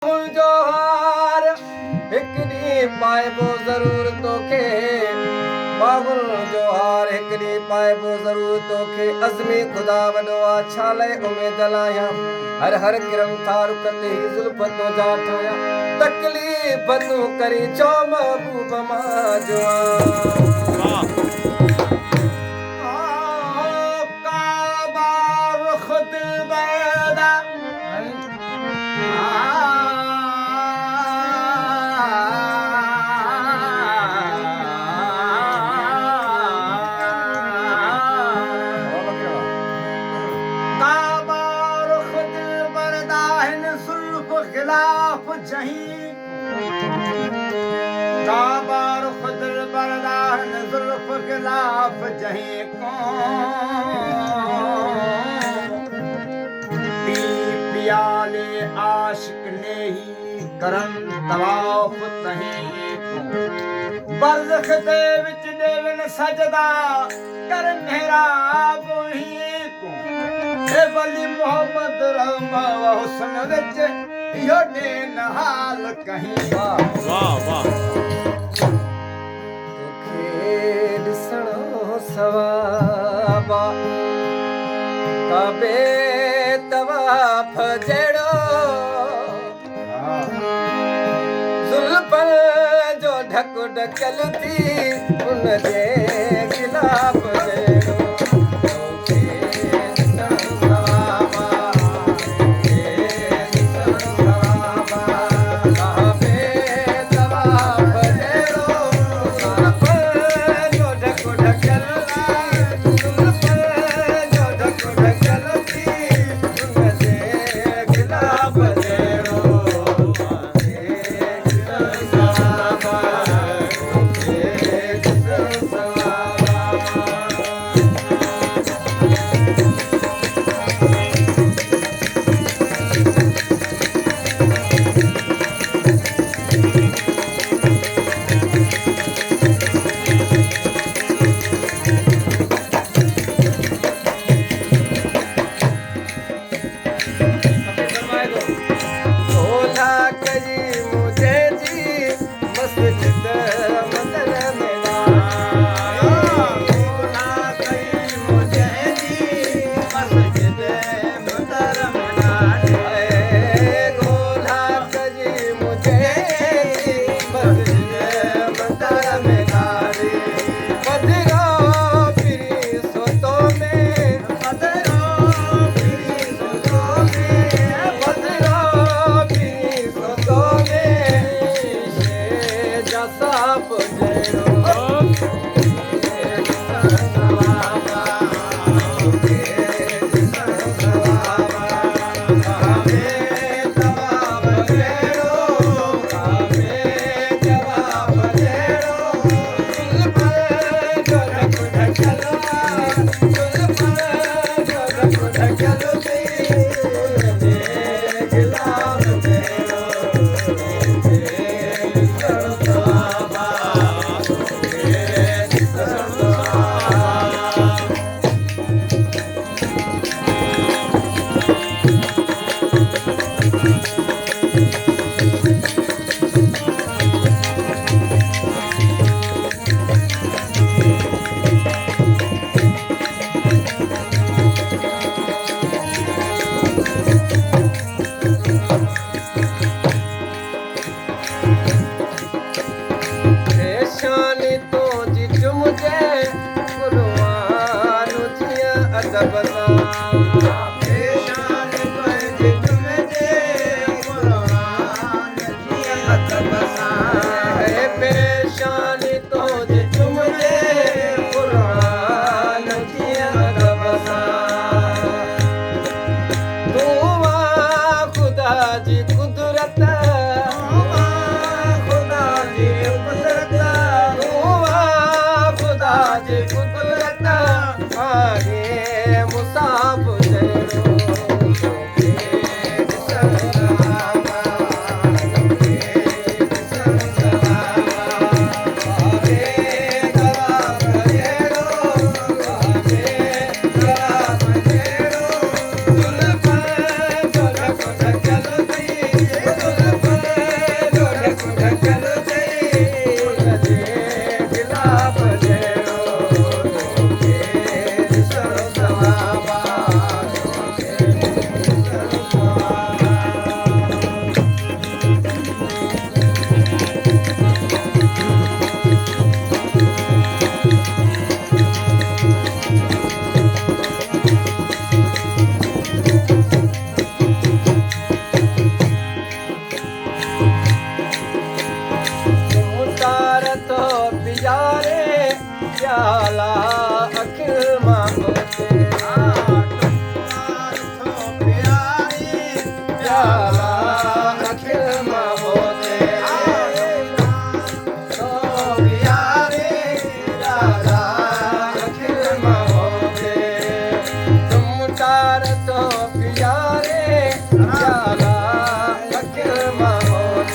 जोहार हिकड़ी पाइबो ज़रूर तोखे बाबुल जोहार हिकड़ी पाइबो ज़रूर तोखे अज़मी खुदा वॾो आहे छा लाइ उमेद लाहियां हर हर किरम था रुख ते ज़ुल्फ़ तो जा ठाहियां तकलीफ़ तूं करी चओ महबूब मां जो खिलाफ जहीं काबार खुदर बरदान जुल्फ खिलाफ जहीं कौन पी पियाले आशिक ने ही करन तवाफ तहीं बरज़ख दे विच देवन सजदा कर मेहराब ही को हे वली मोहम्मद रहमा व हुस्न विच यो देन हाल कहीं वाह वाह तोखे ॾिसणो सवाबा काबे तवाफ जहिड़ो ज़ुल्फ़न जो ढक ढकल थी उन जे ख़िलाफ़ जहिड़ो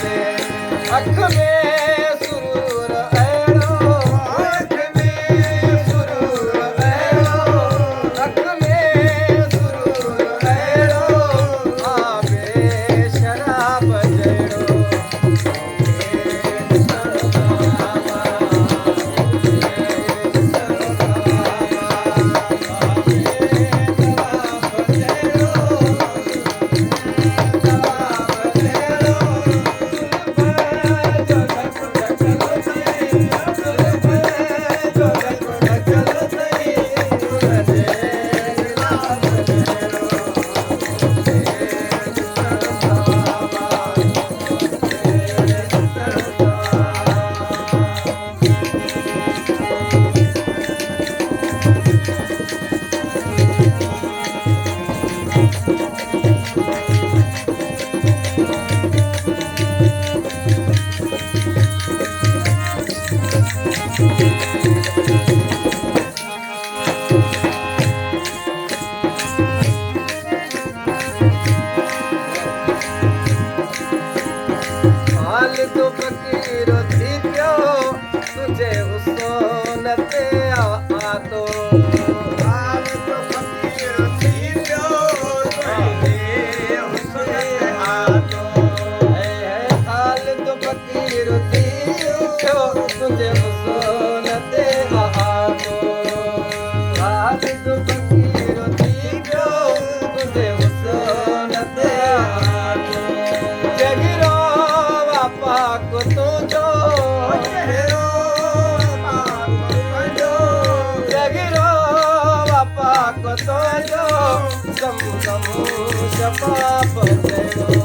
ते अख में सुरूर अहिड़ो अख में सुरूर अहिड़ो अख में सुरूर अहिड़ो आवे शराब जहिड़ो हाल तो फकीर थी पियो तुझे गुस्सो न ते आ तो हाल तो फकीर थी पियो तुझे हुस्न ते आतो हाल तो फकीर थी पियो तुझे गुस्सो न ते आ तो हाल तो फकीर थी पियो तुझे गुस्सो न ते आ तो जगिरो बापा को तुझो जगिरो बापा को तुझो सम सम शपाप तेरो